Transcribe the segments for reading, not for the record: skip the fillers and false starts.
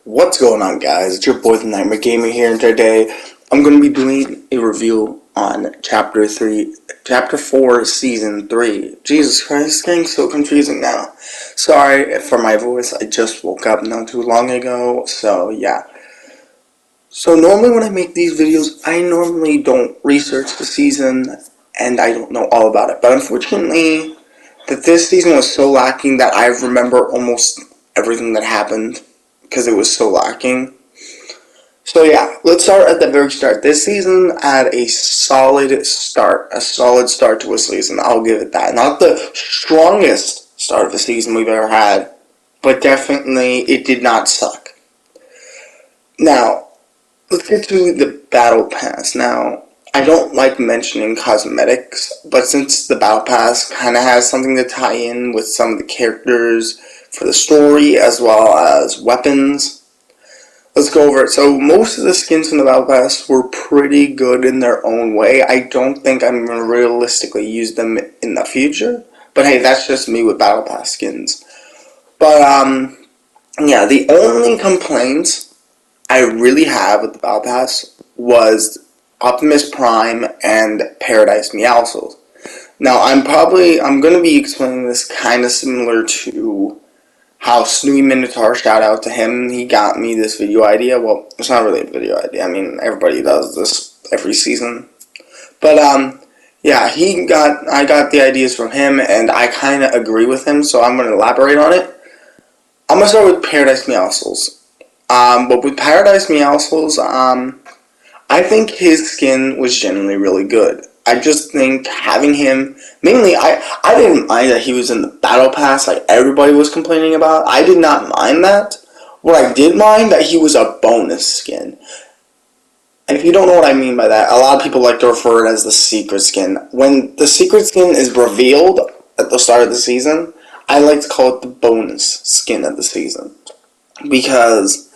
What's going on, guys? It's your boy the Nightmare Gamer here, and today I'm going to be doing a review on Chapter 4, Season 3. Jesus Christ, it's getting so confusing now. Sorry for my voice, I just woke up not too long ago, so yeah. So normally when I make these videos, I normally don't research the season, and I don't know all about it. But unfortunately, this season was so lacking that I remember almost everything that happened, because it was so lacking. So yeah, let's start at the very start. This season had a solid start to a season. I'll give it that. Not the strongest start of a season we've ever had, but definitely it did not suck. Now, let's get to the battle pass. Now, I don't like mentioning cosmetics, but since the battle pass kind of has something to tie in with some of the characters for the story as well as weapons, let's go over it. So most of the skins from the battle pass were pretty good in their own way. I don't think I'm going to realistically use them in the future, but hey, that's just me with battle pass skins. But yeah, the only complaints I really have with the battle pass was Optimus Prime and Paradise Meowscles. Now I'm going to be explaining this kind of similar to how Snowy Minotaur, shout out to him, he got me this video idea. Well, it's not really a video idea, I mean, everybody does this every season. But, yeah, I got the ideas from him, and I kind of agree with him, so I'm going to elaborate on it. I'm going to start with Paradise Meowscles. But with Paradise Meowscles, I think his skin was generally really good. I just think having him, mainly, I didn't mind that he was in the battle pass like everybody was complaining about. I did not mind that. What I did mind, that he was a bonus skin. And if you don't know what I mean by that, a lot of people like to refer it as the secret skin. When the secret skin is revealed at the start of the season, I like to call it the bonus skin of the season. Because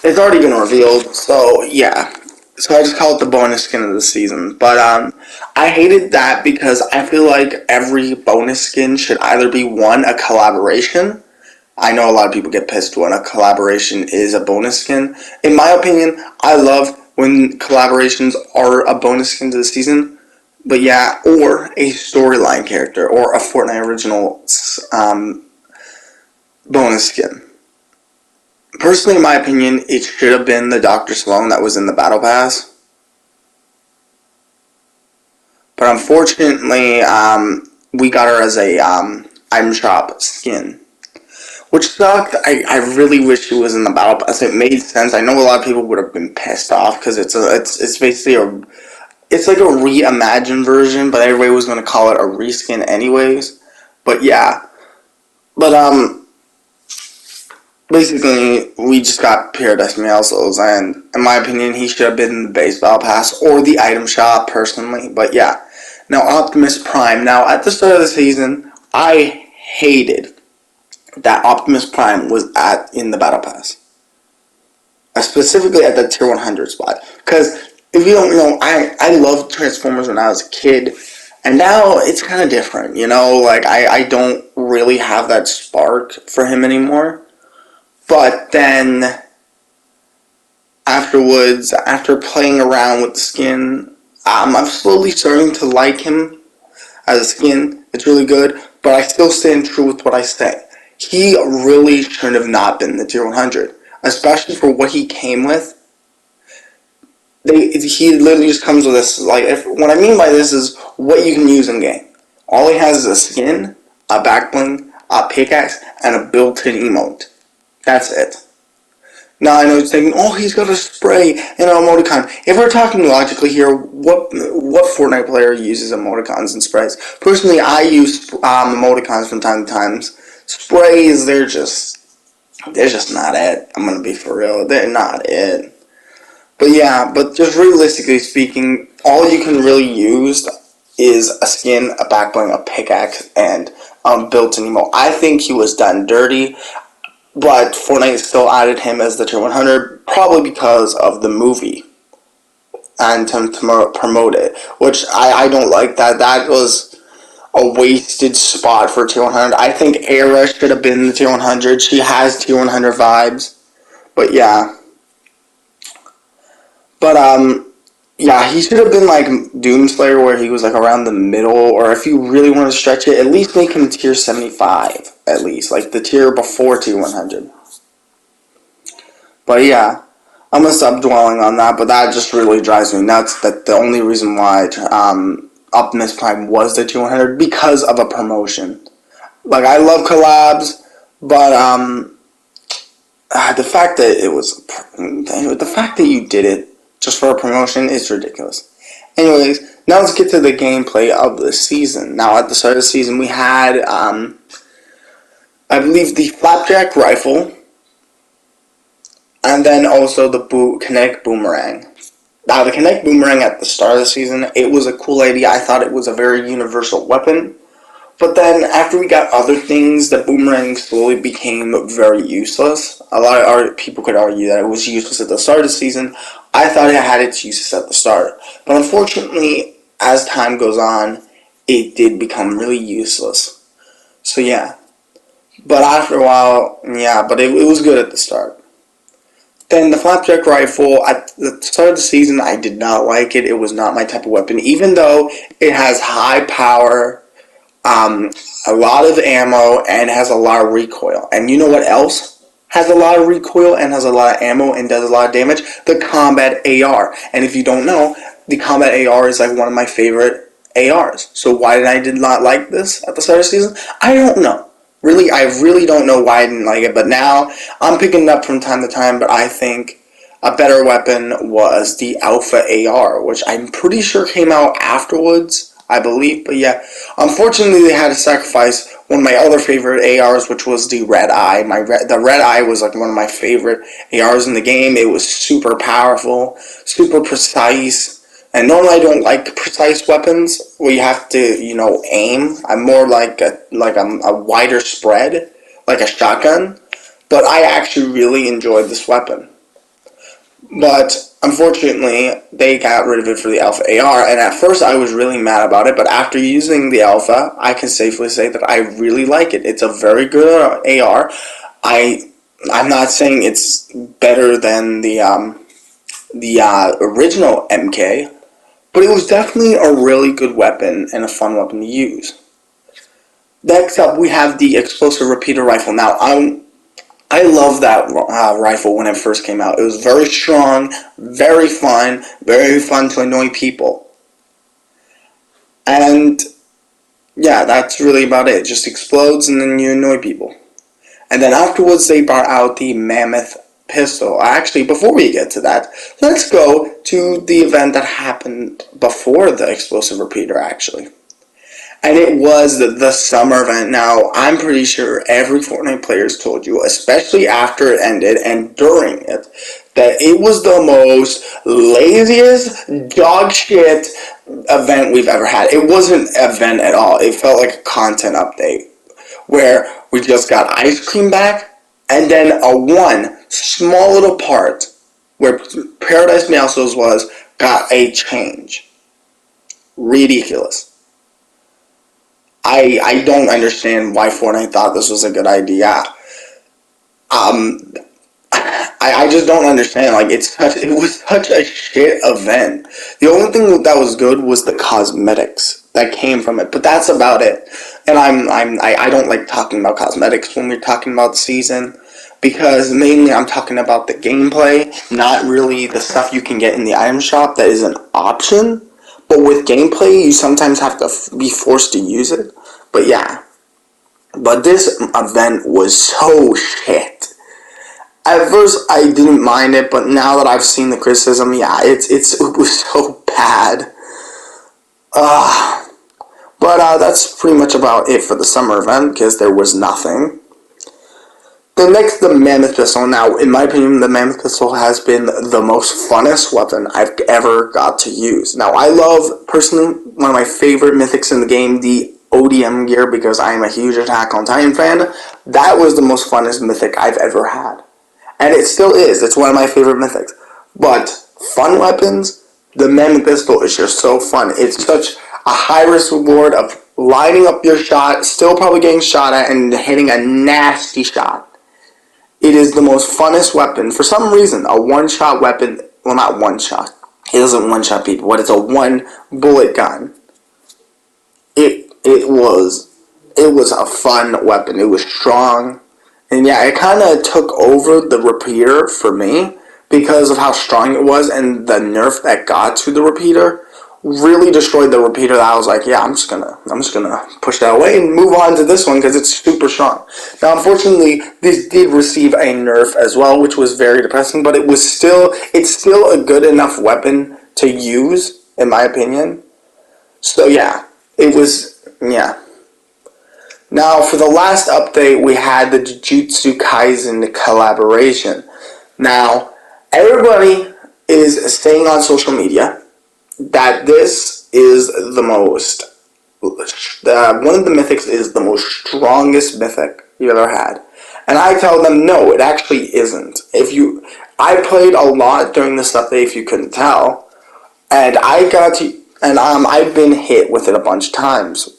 it's already been revealed, so yeah. So I just call it the bonus skin of the season. But I hated that because I feel like every bonus skin should either be, one, a collaboration. I know a lot of people get pissed when a collaboration is a bonus skin. In my opinion, I love when collaborations are a bonus skin to the season. But yeah, or a storyline character, or a Fortnite original bonus skin. Personally, in my opinion, it should have been the Dr. Sloan that was in the Battle Pass. But unfortunately, we got her as a item shop skin, which sucked. I really wish she was in the Battle Pass. It made sense. I know a lot of people would have been pissed off because it's basically it's like a reimagined version, but everybody was going to call it a reskin anyways. But yeah, but basically, we just got Paradise Meowscles, and in my opinion, he should have been in the base battle pass or the item shop, personally. But yeah, now Optimus Prime. Now, at the start of the season, I hated that Optimus Prime was in the battle pass, specifically at the tier 100 spot. Because if you don't know, I loved Transformers when I was a kid, and now it's kind of different. You know, like I don't really have that spark for him anymore. But then, afterwards, after playing around with the skin, I'm slowly starting to like him as a skin. It's really good, but I still stand true with what I say. He really should have not been the tier 100, especially for what he came with. He literally just comes with this, like, what I mean by this is what you can use in game. All he has is a skin, a back bling, a pickaxe, and a built-in emote. That's it. Now I know you're thinking, oh, he's got a spray and an emoticon. If we're talking logically here, what Fortnite player uses emoticons and sprays? Personally, I use emoticons from time to time. Sprays, they're just not it. I'm gonna be for real, they're not it. But yeah, but just realistically speaking, all you can really use is a skin, a back bling, a pickaxe, and built-in emote. I think he was done dirty. But Fortnite still added him as the tier 100, probably because of the movie, and to promote it, which I don't like that. That was a wasted spot for tier 100. I think Era should have been the tier 100. She has tier 100 vibes. But yeah. But yeah, he should have been like Doomslayer, where he was like around the middle, or if you really want to stretch it, at least make him tier 75, at least, like the tier before tier 100. But yeah, I'm gonna stop dwelling on that, but that just really drives me nuts that the only reason why Optimus Prime was the tier 100 because of a promotion. Like, I love collabs, but the fact that the fact that you did it just for a promotion is ridiculous. Anyways, now let's get to the gameplay of the season. Now, at the start of the season, we had, I believe, the Flapjack Rifle, and then also the Kinetic Boomerang. Now, the Kinetic Boomerang at the start of the season, it was a cool idea. I thought it was a very universal weapon. But then, after we got other things, the boomerang slowly became very useless. A lot of people could argue that it was useless at the start of the season. I thought it had its uses at the start. But unfortunately, as time goes on, it did become really useless. So yeah. But after a while, yeah, but it was good at the start. Then the Flapjack Rifle, at the start of the season, I did not like it. It was not my type of weapon. Even though it has high power, a lot of ammo, and has a lot of recoil. And you know what else has a lot of recoil and has a lot of ammo and does a lot of damage? The Combat AR. And if you don't know, the Combat AR is like one of my favorite ARs. So why did I not like this at the start of the season? I don't know. Really, I really don't know why I didn't like it. But now, I'm picking it up from time to time, but I think a better weapon was the Alpha AR, which I'm pretty sure came out afterwards, I believe. But yeah, unfortunately, they had to sacrifice one of my other favorite ARs, which was the Red Eye. The Red Eye was like one of my favorite ARs in the game. It was super powerful, super precise. And normally I don't like precise weapons where you have to, aim. I'm more like a wider spread, like a shotgun. But I actually really enjoyed this weapon. But unfortunately, they got rid of it for the Alpha AR, and at first I was really mad about it, but after using the Alpha, I can safely say that I really like it. It's a very good AR. I'm not saying it's better than the original MK, but it was definitely a really good weapon and a fun weapon to use. Next up, we have the Explosive Repeater Rifle. Now, I love that rifle when it first came out. It was very strong, very fun to annoy people. And yeah, that's really about it. It just explodes and then you annoy people. And then afterwards they brought out the Mammoth pistol. Actually, before we get to that, let's go to the event that happened before the Explosive Repeater, actually. And it was the summer event. Now, I'm pretty sure every Fortnite player has told you, especially after it ended and during it, that it was the most laziest dog shit event we've ever had. It wasn't an event at all. It felt like a content update where we just got ice cream back and then a one small little part where Paradise Meowscles was got a change. Ridiculous. I don't understand why Fortnite thought this was a good idea. I just don't understand. Like, it was such a shit event. The only thing that was good was the cosmetics that came from it, but that's about it. And I don't like talking about cosmetics when we're talking about the season, because mainly I'm talking about the gameplay, not really the stuff you can get in the item shop that is an option. But with gameplay, you sometimes have to be forced to use it. But yeah. But this event was so shit. At first, I didn't mind it, but now that I've seen the criticism, yeah, it was so bad. But that's pretty much about it for the summer event, because there was nothing. The Mammoth Pistol. Now, in my opinion, the Mammoth Pistol has been the most funnest weapon I've ever got to use. Now, I love, personally, one of my favorite mythics in the game, the ODM gear, because I am a huge Attack on Titan fan. That was the most funnest mythic I've ever had. And it still is. It's one of my favorite mythics. But fun weapons, the Mammoth Pistol is just so fun. It's such a high-risk reward of lining up your shot, still probably getting shot at, and hitting a nasty shot. It is the most funnest weapon. For some reason, a one-shot weapon, well, not one-shot. It doesn't one-shot people, but it's a one-bullet gun. It was a fun weapon. It was strong. And yeah, it kind of took over the repeater for me because of how strong it was, and the nerf that got to the repeater really destroyed the repeater. That I was like, yeah, I'm just gonna push that away and move on to this one because it's super strong. Now, unfortunately, this did receive a nerf as well, which was very depressing. But it's still a good enough weapon to use, in my opinion. So yeah, it was yeah. Now, for the last update, we had the Jujutsu Kaisen collaboration. Now, everybody is saying on social media that this is the most, one of the mythics is the most strongest mythic you ever had. And I tell them, no, it actually isn't. I played a lot during this update, if you couldn't tell, and I've been hit with it a bunch of times.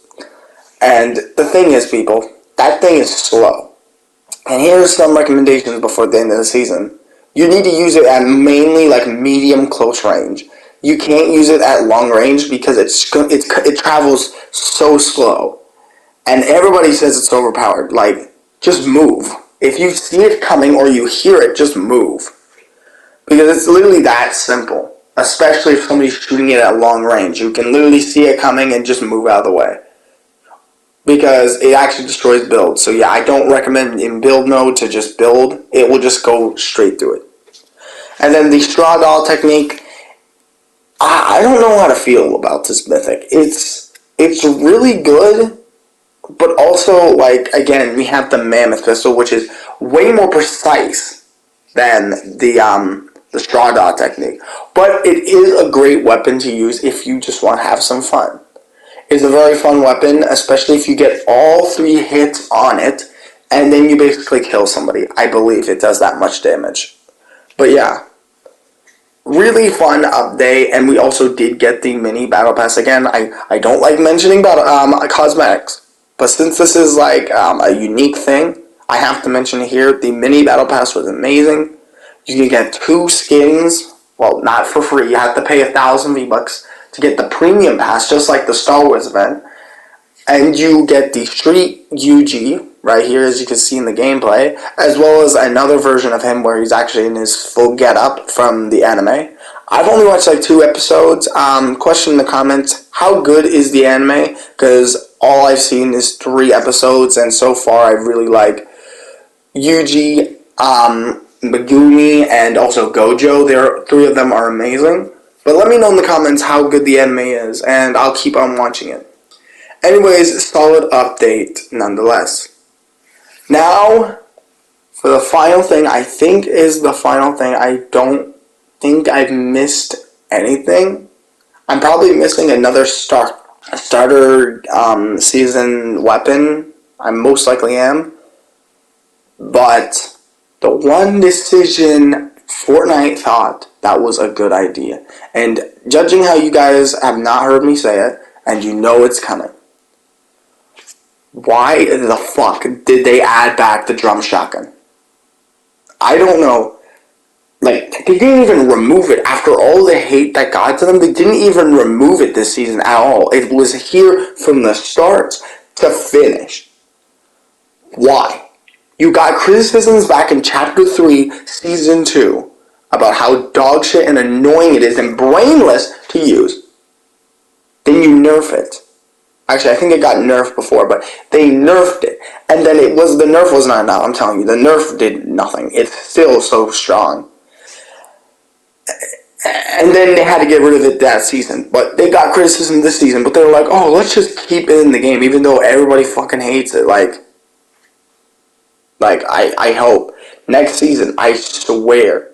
And the thing is, people, that thing is slow. And here's some recommendations before the end of the season. You need to use it at mainly like medium close range. You can't use it at long range because it travels so slow. And everybody says it's overpowered. Like, just move. If you see it coming or you hear it, just move. Because it's literally that simple. Especially if somebody's shooting it at long range. You can literally see it coming and just move out of the way. Because it actually destroys builds. So yeah, I don't recommend in build mode to just build. It will just go straight through it. And then the straw doll technique. I don't know how to feel about this mythic. It's really good, but also, like, again, we have the mammoth pistol, which is way more precise than the straw doll technique. But it is a great weapon to use if you just want to have some fun. It's a very fun weapon, especially if you get all 3 hits on it, and then you basically kill somebody. I believe it does that much damage. But yeah, really fun update, and we also did get the mini battle pass again. I don't like mentioning cosmetics, but since this is like a unique thing, I have to mention it here. The mini battle pass was amazing. You can get 2 skins. Well, not for free. You have to pay 1,000 V-Bucks to get the premium pass, just like the Star Wars event. And you get the Street Yuji right here, as you can see in the gameplay, as well as another version of him where he's actually in his full getup from the anime. I've only watched like 2 episodes. Question in the comments, how good is the anime? Because all I've seen is 3 episodes, and so far I really like Yuji, Megumi, and also Gojo. 3 of them are amazing. But let me know in the comments how good the anime is, and I'll keep on watching it. Anyways, solid update nonetheless. Now, for the final thing, I think is the final thing. I don't think I've missed anything. I'm probably missing another starter season weapon. I most likely am. But the one decision Fortnite thought that was a good idea. And judging how you guys have not heard me say it, and you know it's coming. Why the fuck did they add back the drum shotgun? I don't know. Like, they didn't even remove it after all the hate that got to them. They didn't even remove it this season at all. It was here from the start to finish. Why? You got criticisms back in Chapter 3, Season 2, about how dog shit and annoying it is and brainless to use. Then you nerf it. Actually, I think it got nerfed before, but they nerfed it. And then the nerf was not enough, I'm telling you. The nerf did nothing. It's still so strong. And then they had to get rid of it that season. But they got criticism this season, but they were like, oh, let's just keep it in the game, even though everybody fucking hates it. Like I hope next season, I swear,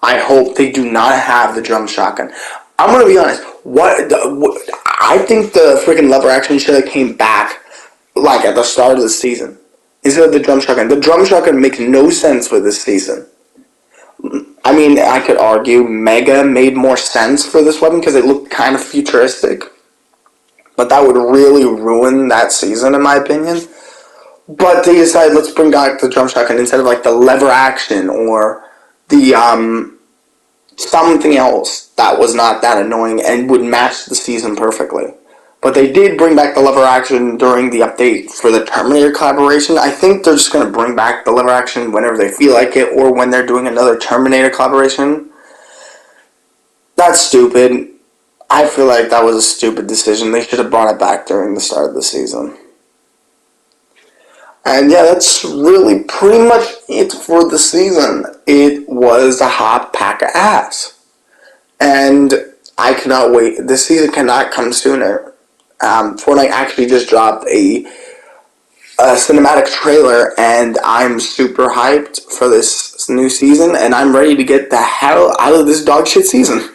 I hope they do not have the drum shotgun. I'm gonna be honest. I think the freaking lever action should have came back like at the start of the season instead of the drum shotgun. The drum shotgun makes no sense for this season. I mean, I could argue Mega made more sense for this weapon because it looked kind of futuristic, but that would really ruin that season in my opinion. But they decided, let's bring back the drum shotgun instead of like the lever action or the something else that was not that annoying and would match the season perfectly. But they did bring back the lever action during the update for the Terminator collaboration. I think they're just going to bring back the lever action whenever they feel like it, or when they're doing another Terminator collaboration. That's stupid. I feel like that was a stupid decision. They should have brought it back during the start of the season. And yeah, that's really pretty much it for the season. It was a hot pack of ass. And I cannot wait. This season cannot come sooner. Fortnite actually just dropped a cinematic trailer, and I'm super hyped for this new season, and I'm ready to get the hell out of this dog shit season.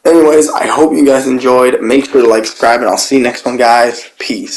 Anyways, I hope you guys enjoyed. Make sure to like, subscribe, and I'll see you next one, guys. Peace.